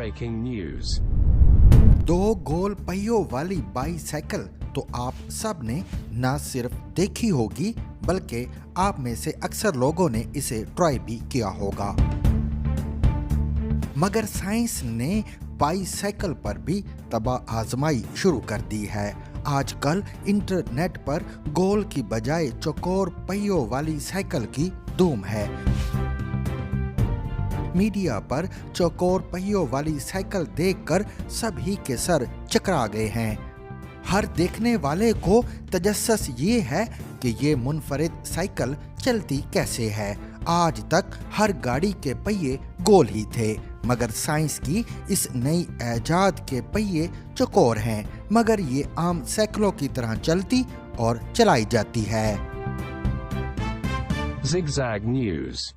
breaking news. दो गोल पहियों वाली बाईसाइकिल तो आप सब ने न सिर्फ देखी होगी बल्कि आप में से अक्सर लोगों ने इसे ट्राई भी किया होगा। मगर साइंस ने बाईसाइकिल पर भी तबाह आजमाई शुरू कर दी है। आजकल इंटरनेट पर गोल की बजाय चौकोर पहियों वाली साइकिल की धूम है। मीडिया पर चौकोर पहियों वाली साइकिल देखकर सभी के सर चकरा गए हैं। हर देखने वाले को तजस्सुस ये है कि ये मुनफरिद साइकिल चलती कैसे है। आज तक हर गाड़ी के पहिए गोल ही थे, मगर साइंस की इस नई ऐजाद के पहिए चौकोर हैं, मगर ये आम साइकिलों की तरह चलती और चलाई जाती है। Zigzag News.